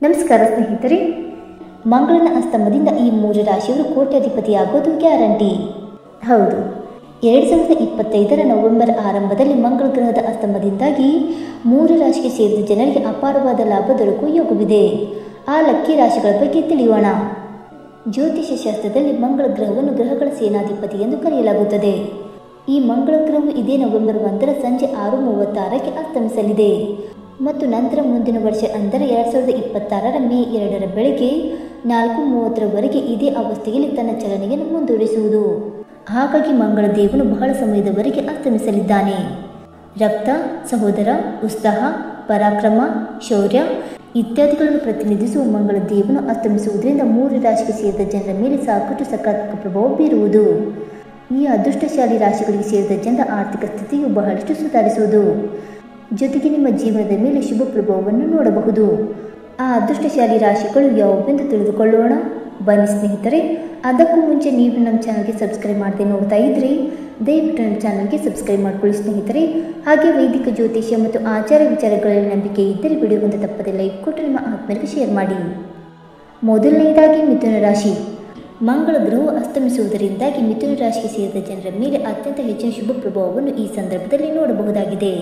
ನಮಸ್ಕಾರ ಸ್ನೇಹಿತರೆ, ಮಂಗಳನ ಅಸ್ತಮದಿಂದ ಈ 3 ರಾಶಿಯವರು ಕೋಟ್ಯಾಧಿಪತಿಯಾಗೋದು ಗ್ಯಾರಂಟಿ. ಹೌದು, 2025ರ ನವೆಂಬರ್ ಆರಂಭದಲ್ಲಿ ಮಂಗಳ ಗ್ರಹದ ಅಸ್ತಮದಿಂದಾಗಿ 3 ರಾಶಿಗೆ ಸೇರಿದ ಜನರಿಗೆ ಅಪಾರವಾದ ಲಾಭ ದೊರಕುವ ಯೋಗವಿದೆ. ಆ ಲಕ್ಕಿ ರಾಶಿಗಳ ಬಗ್ಗೆ ತಿಳಿಯೋಣ. ಜ್ಯೋತಿಷ್ಯ ಶಾಸ್ತ್ರದಲ್ಲಿ ಮಂಗಳ ಗ್ರಹವನ್ನು ಗ್ರಹಗಳ ಸೇನಾಧಿಪತಿ ಎಂದು ಕರೆಯಲಾಗುತ್ತದೆ. ಈ ಮಂಗಳ ಗ್ರಹವು ಇದೇ ನವೆಂಬರ್ 1ರ ಸಂಜೆ 6:36ಕ್ಕೆ ಅಸ್ತಮಿಸಲಿದೆ ಮತ್ತು ನಂತರ ಮುಂದಿನ ವರ್ಷ ಅಂದರೆ 2026ರ ಮೇ 2ರ ಬೆಳಗ್ಗೆ 4:30ರವರೆಗೆ ಇದೇ ಅವಸ್ಥೆಯಲ್ಲಿ ತನ್ನ ಚಲನೆಯನ್ನು ಮುಂದುವರಿಸುವುದು. ಹಾಗಾಗಿ ಮಂಗಳ ದೇವನು ಬಹಳ ಸಮಯದವರೆಗೆ ಅಸ್ತಮಿಸಲಿದ್ದಾನೆ. ರಕ್ತ, ಸಹೋದರ, ಉತ್ಸಾಹ, ಪರಾಕ್ರಮ, ಶೌರ್ಯ ಇತ್ಯಾದಿಗಳನ್ನು ಪ್ರತಿನಿಧಿಸುವ ಮಂಗಳ ದೇವನು ಅಸ್ತಮಿಸುವುದರಿಂದ 3 ರಾಶಿಗೆ ಸೇರಿದ ಜನರ ಮೇಲೆ ಸಾಕಷ್ಟು ಸಕಾರಾತ್ಮಕ ಪ್ರಭಾವ ಬೀರುವುದು. ಈ ಅದೃಷ್ಟಶಾಲಿ ರಾಶಿಗಳಿಗೆ ಸೇರಿದ ಜನರ ಆರ್ಥಿಕ ಸ್ಥಿತಿಯು ಬಹಳಷ್ಟು ಸುಧಾರಿಸುವುದು. ಜೊತೆಗೆ ನಿಮ್ಮ ಜೀವನದ ಮೇಲೆ ಶುಭ ಪ್ರಭಾವವನ್ನು ನೋಡಬಹುದು. ಆ ಅದೃಷ್ಟಶಾಲಿ ರಾಶಿಗಳು ಯಾವುವೆಂದು ತಿಳಿದುಕೊಳ್ಳೋಣ ಬನ್ನಿ ಸ್ನೇಹಿತರೆ. ಅದಕ್ಕೂ ಮುಂಚೆ ನೀವು ನಮ್ಮ ಚಾನಲ್ಗೆ ಸಬ್ಸ್ಕ್ರೈಬ್ ಮಾಡದೆ ನೋಡ್ತಾ ಇದ್ದರೆ ದಯವಿಟ್ಟು ನಮ್ಮ ಚಾನಲ್ಗೆ ಸಬ್ಸ್ಕ್ರೈಬ್ ಮಾಡ್ಕೊಳ್ಳಿ ಸ್ನೇಹಿತರೆ. ಹಾಗೆ ವೈದಿಕ ಜ್ಯೋತಿಷ್ಯ ಮತ್ತು ಆಚಾರ ವಿಚಾರಗಳಲ್ಲಿ ನಂಬಿಕೆ ಇದ್ದರೆ ವಿಡಿಯೋಗೊಂದು ತಪ್ಪದೆ ಲೈಕ್ ಕೊಟ್ಟು ನಿಮ್ಮ ಆತ್ಮೀಯರಿಗೆ ಶೇರ್ ಮಾಡಿ. ಮೊದಲನೆಯದಾಗಿ ಮಿಥುನ ರಾಶಿ. ಮಂಗಳ ಗ್ರಹವು ಅಸ್ತಮಿಸುವುದರಿಂದಾಗಿ ಮಿಥುನ ರಾಶಿಗೆ ಸೇರಿದ ಜನರ ಮೇಲೆ ಅತ್ಯಂತ ಹೆಚ್ಚಿನ ಶುಭ ಪ್ರಭಾವವನ್ನು ಈ ಸಂದರ್ಭದಲ್ಲಿ ನೋಡಬಹುದಾಗಿದೆ.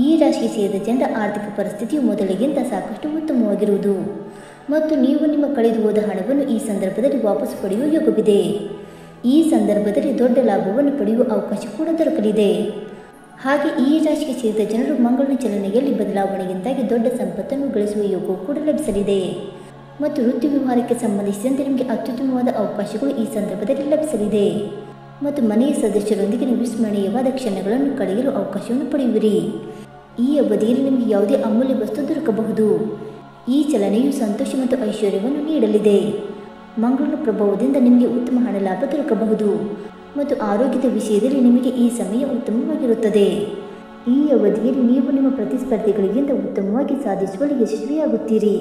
ಈ ರಾಶಿಗೆ ಸೇರಿದ ಜನರ ಆರ್ಥಿಕ ಪರಿಸ್ಥಿತಿಯು ಮೊದಲಿಗಿಂತ ಸಾಕಷ್ಟು ಉತ್ತಮವಾಗಿರುವುದು ಮತ್ತು ನೀವು ನಿಮ್ಮ ಕಳೆದು ಹೋದ ಹಣವನ್ನು ಈ ಸಂದರ್ಭದಲ್ಲಿ ವಾಪಸ್ ಪಡೆಯುವ ಯೋಗವಿದೆ. ಈ ಸಂದರ್ಭದಲ್ಲಿ ದೊಡ್ಡ ಲಾಭವನ್ನು ಪಡೆಯುವ ಅವಕಾಶ ಕೂಡ ದೊರಕಲಿದೆ. ಹಾಗೆ ಈ ರಾಶಿಗೆ ಸೇರಿದ ಜನರು ಮಂಗಳನ ಚಲನೆಯಲ್ಲಿ ಬದಲಾವಣೆಯಿಂದಾಗಿ ದೊಡ್ಡ ಸಂಪತ್ತನ್ನು ಗಳಿಸುವ ಯೋಗವು ಕೂಡ ಲಭಿಸಲಿದೆ ಮತ್ತು ವೃತ್ತಿ ವ್ಯವಹಾರಕ್ಕೆ ಸಂಬಂಧಿಸಿದಂತೆ ನಿಮಗೆ ಅತ್ಯುತ್ತಮವಾದ ಅವಕಾಶಗಳು ಈ ಸಂದರ್ಭದಲ್ಲಿ ಲಭಿಸಲಿದೆ ಮತ್ತು ಮನೆಯ ಸದಸ್ಯರೊಂದಿಗೆ ವಿಸ್ಮರಣೀಯವಾದ ಕ್ಷಣಗಳನ್ನು ಕಳೆಯಲು ಅವಕಾಶವನ್ನು ಪಡೆಯುವಿರಿ. ಈ ಅವಧಿಯಲ್ಲಿ ನಿಮಗೆ ಯಾವುದೇ ಅಮೂಲ್ಯ ವಸ್ತು ದೊರಕಬಹುದು. ಈ ಚಲನೆಯು ಸಂತೋಷ ಮತ್ತು ಐಶ್ವರ್ಯವನ್ನು ನೀಡಲಿದೆ. ಮಂಗಳನ ಪ್ರಭಾವದಿಂದ ನಿಮಗೆ ಉತ್ತಮ ಹಣ ಲಾಭ ದೊರಕಬಹುದು ಮತ್ತು ಆರೋಗ್ಯದ ವಿಷಯದಲ್ಲಿ ನಿಮಗೆ ಈ ಸಮಯ ಉತ್ತಮವಾಗಿರುತ್ತದೆ. ಈ ಅವಧಿಯಲ್ಲಿ ನೀವು ನಿಮ್ಮ ಪ್ರತಿಸ್ಪರ್ಧಿಗಳಿಗಿಂತ ಉತ್ತಮವಾಗಿ ಸಾಧಿಸುವಲ್ಲಿ ಯಶಸ್ವಿಯಾಗುತ್ತೀರಿ.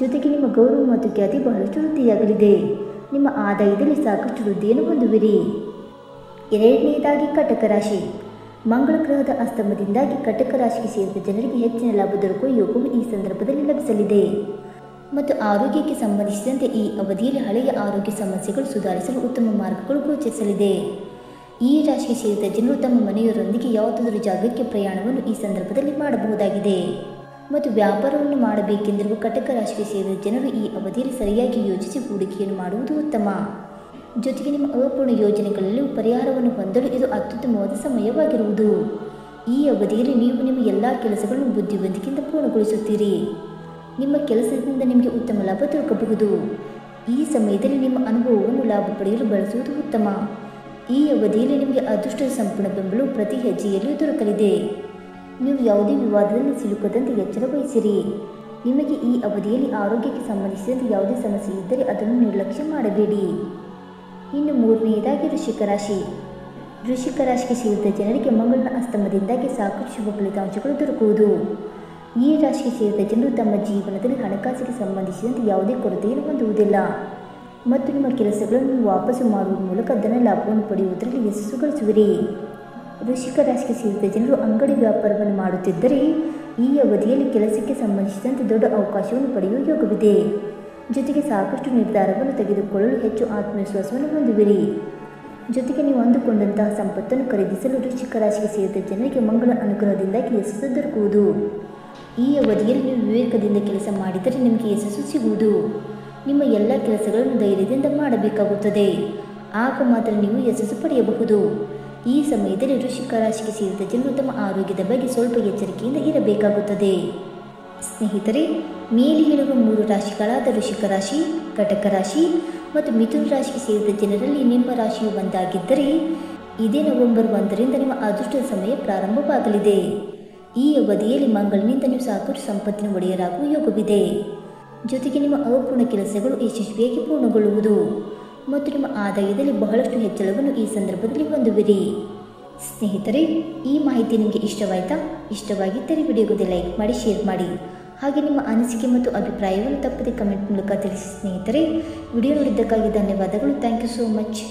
ಜೊತೆಗೆ ನಿಮ್ಮ ಗೌರವ ಮತ್ತು ಖ್ಯಾತಿ ಬಹಳಷ್ಟು ವೃದ್ಧಿಯಾಗಲಿದೆ. ನಿಮ್ಮ ಆದಾಯದಲ್ಲಿ ಸಾಕಷ್ಟು ವೃದ್ಧಿಯನ್ನು ಹೊಂದುವಿರಿ. ಎರಡನೆಯದಾಗಿ ಕಟಕ ರಾಶಿ. ಮಂಗಳ ಗ್ರಹದ ಅಸ್ತಮದಿಂದಾಗಿ ಕಟಕ ರಾಶಿಗೆ ಸೇರಿದ ಜನರಿಗೆ ಹೆಚ್ಚಿನ ಲಾಭ ದೊರಕುವ ಯೋಗವು ಈ ಸಂದರ್ಭದಲ್ಲಿ ಲಭಿಸಲಿದೆ ಮತ್ತು ಆರೋಗ್ಯಕ್ಕೆ ಸಂಬಂಧಿಸಿದಂತೆ ಈ ಅವಧಿಯಲ್ಲಿ ಹಳೆಯ ಆರೋಗ್ಯ ಸಮಸ್ಯೆಗಳು ಸುಧಾರಿಸಲು ಉತ್ತಮ ಮಾರ್ಗಗಳು ಗೋಚರಿಸಲಿದೆ. ಈ ರಾಶಿಗೆ ಸೇರಿದ ಜನರು ತಮ್ಮ ಮನೆಯವರೊಂದಿಗೆ ಯಾವುದಾದರೂ ಜಾಗಕ್ಕೆ ಪ್ರಯಾಣವನ್ನು ಈ ಸಂದರ್ಭದಲ್ಲಿ ಮಾಡಬಹುದಾಗಿದೆ ಮತ್ತು ವ್ಯಾಪಾರವನ್ನು ಮಾಡಬೇಕೆಂದಿರುವ ಕಟಕ ರಾಶಿಗೆ ಸೇರಿದ ಜನರು ಈ ಅವಧಿಯಲ್ಲಿ ಸರಿಯಾಗಿ ಯೋಚಿಸಿ ಹೂಡಿಕೆಯನ್ನು ಮಾಡುವುದು ಉತ್ತಮ. ಜೊತೆಗೆ ನಿಮ್ಮ ಅಪೂರ್ಣ ಯೋಜನೆಗಳಲ್ಲಿ ಪರಿಹಾರವನ್ನು ಹೊಂದಲು ಇದು ಅತ್ಯುತ್ತಮವಾದ ಸಮಯವಾಗಿರುವುದು. ಈ ಅವಧಿಯಲ್ಲಿ ನೀವು ನಿಮ್ಮ ಎಲ್ಲ ಕೆಲಸಗಳನ್ನು ಬುದ್ಧಿವಂತಿಕೆಯಿಂದ ಪೂರ್ಣಗೊಳಿಸುತ್ತೀರಿ. ನಿಮ್ಮ ಕೆಲಸದಿಂದ ನಿಮಗೆ ಉತ್ತಮ ಲಾಭ ದೊರಕಬಹುದು. ಈ ಸಮಯದಲ್ಲಿ ನಿಮ್ಮ ಅನುಭವವನ್ನು ಲಾಭ ಪಡೆಯಲು ಬಳಸುವುದು ಉತ್ತಮ. ಈ ಅವಧಿಯಲ್ಲಿ ನಿಮಗೆ ಅದೃಷ್ಟದ ಸಂಪೂರ್ಣ ಬೆಂಬಲವು ಪ್ರತಿ ಹೆಜ್ಜೆಯಲ್ಲಿಯೂ ದೊರಕಲಿದೆ. ನೀವು ಯಾವುದೇ ವಿವಾದದಲ್ಲಿ ಸಿಲುಕದಂತೆ ಎಚ್ಚರ ವಹಿಸಿರಿ. ನಿಮಗೆ ಈ ಅವಧಿಯಲ್ಲಿ ಆರೋಗ್ಯಕ್ಕೆ ಸಂಬಂಧಿಸಿದಂತೆ ಯಾವುದೇ ಸಮಸ್ಯೆ ಇದ್ದರೆ ಅದನ್ನು ನಿರ್ಲಕ್ಷ್ಯ ಮಾಡಬೇಡಿ. ಇನ್ನು ಮೂರನೆಯದಾಗಿ ವೃಶ್ಚಿಕ ರಾಶಿ. ವೃಶ್ಚಿಕ ರಾಶಿಗೆ ಸೇರಿದ ಜನರಿಗೆ ಮಂಗಳನ ಅಸ್ತಮದಿಂದಾಗಿ ಸಾಕಷ್ಟು ಶುಭ ಫಲಿತಾಂಶಗಳು ದೊರಕುವುದು. ಈ ರಾಶಿಗೆ ಸೇರಿದ ಜನರು ತಮ್ಮ ಜೀವನದಲ್ಲಿ ಹಣಕಾಸಿಗೆ ಸಂಬಂಧಿಸಿದಂತೆ ಯಾವುದೇ ಕೊರತೆಯನ್ನು ಹೊಂದುವುದಿಲ್ಲ ಮತ್ತು ನಿಮ್ಮ ಕೆಲಸಗಳನ್ನು ವಾಪಸ್ಸು ಮಾಡುವ ಮೂಲಕ ಧನ ಲಾಭವನ್ನು ಪಡೆಯುವುದರಲ್ಲಿ ಯಶಸ್ಸು ಗಳಿಸುವಿರಿ. ವೃಶ್ಚಿಕ ರಾಶಿಗೆ ಸೇರಿದ ಜನರು ಅಂಗಡಿ ವ್ಯಾಪಾರವನ್ನು ಮಾಡುತ್ತಿದ್ದರೆ ಈ ಅವಧಿಯಲ್ಲಿ ಕೆಲಸಕ್ಕೆ ಸಂಬಂಧಿಸಿದಂತೆ ದೊಡ್ಡ ಅವಕಾಶವನ್ನು ಪಡೆಯುವ ಯೋಗವಿದೆ. ಜೊತೆಗೆ ಸಾಕಷ್ಟು ನಿರ್ಧಾರವನ್ನು ತೆಗೆದುಕೊಳ್ಳಲು ಹೆಚ್ಚು ಆತ್ಮವಿಶ್ವಾಸವನ್ನು ಹೊಂದುವಿರಿ. ಜೊತೆಗೆ ನೀವು ಅಂದುಕೊಂಡಂತಹ ಸಂಪತ್ತನ್ನು ಖರೀದಿಸಲು ವೃಶ್ಚಿಕ ರಾಶಿಗೆ ಸೇರಿದ ಜನರಿಗೆ ಮಂಗಳ ಅನುಗ್ರಹದಿಂದಾಗಿ ಯಶಸ್ಸು ದೊರಕುವುದು. ಈ ಅವಧಿಯಲ್ಲಿ ನೀವು ವಿವೇಕದಿಂದ ಕೆಲಸ ಮಾಡಿದರೆ ನಿಮಗೆ ಯಶಸ್ಸು ಸಿಗುವುದು. ನಿಮ್ಮ ಎಲ್ಲ ಕೆಲಸಗಳನ್ನು ಧೈರ್ಯದಿಂದ ಮಾಡಬೇಕಾಗುತ್ತದೆ. ಆಗ ಮಾತ್ರ ನೀವು ಯಶಸ್ಸು ಪಡೆಯಬಹುದು. ಈ ಸಮಯದಲ್ಲಿ ವೃಶ್ಚಿಕ ರಾಶಿಗೆ ಸೇರಿದ ಜನರು ತಮ್ಮ ಆರೋಗ್ಯದ ಬಗ್ಗೆ ಸ್ವಲ್ಪ ಎಚ್ಚರಿಕೆಯಿಂದ ಇರಬೇಕಾಗುತ್ತದೆ. ಸ್ನೇಹಿತರೆ, ಮೇಲೆ ಹೇಳುವ 3 ರಾಶಿಗಳಾದ ವೃಶ್ಚಿಕ ರಾಶಿ, ಕಟಕ ರಾಶಿ ಮತ್ತು ಮಿಥುನ ರಾಶಿಗೆ ಸೇರಿದ ಜನರಲ್ಲಿ ನಿಮ್ಮ ರಾಶಿಯು ಒಂದಾಗಿದ್ದರೆ ಇದೇ ನವೆಂಬರ್ 1ರಿಂದ ನಿಮ್ಮ ಅದೃಷ್ಟದ ಸಮಯ ಪ್ರಾರಂಭವಾಗಲಿದೆ. ಈ ಅವಧಿಯಲ್ಲಿ ಮಂಗಳನಿಂದ ನೀವು ಸಾಕಷ್ಟು ಸಂಪತ್ತಿನ ಒಡೆಯರಾಗುವ ಯೋಗವಿದೆ. ಜೊತೆಗೆ ನಿಮ್ಮ ಅಪೂರ್ಣ ಕೆಲಸಗಳು ಯಶಸ್ವಿಯಾಗಿ ಪೂರ್ಣಗೊಳ್ಳುವುದು ಮತ್ತು ನಿಮ್ಮ ಆದಾಯದಲ್ಲಿ ಬಹಳಷ್ಟು ಹೆಚ್ಚಳವನ್ನು ಈ ಸಂದರ್ಭದಲ್ಲಿ ಹೊಂದುವಿರಿ. ಸ್ನೇಹಿತರೆ, ಈ ಮಾಹಿತಿ ನಿಮಗೆ ಇಷ್ಟವಾಯಿತಾ? ಇಷ್ಟವಾಗಿದ್ದರೆ ವಿಡಿಯೋಗೆ ಲೈಕ್ ಮಾಡಿ, ಶೇರ್ ಮಾಡಿ. ಹಾಗೆ ನಿಮ್ಮ ಅನಿಸಿಕೆ ಮತ್ತು ಅಭಿಪ್ರಾಯವನ್ನು ತಪ್ಪದೆ ಕಮೆಂಟ್ ಮೂಲಕ ತಿಳಿಸಿ ಸ್ನೇಹಿತರೆ. ವಿಡಿಯೋ ನೋಡಿದ್ದಕ್ಕಾಗಿ ಧನ್ಯವಾದಗಳು. Thank you so much.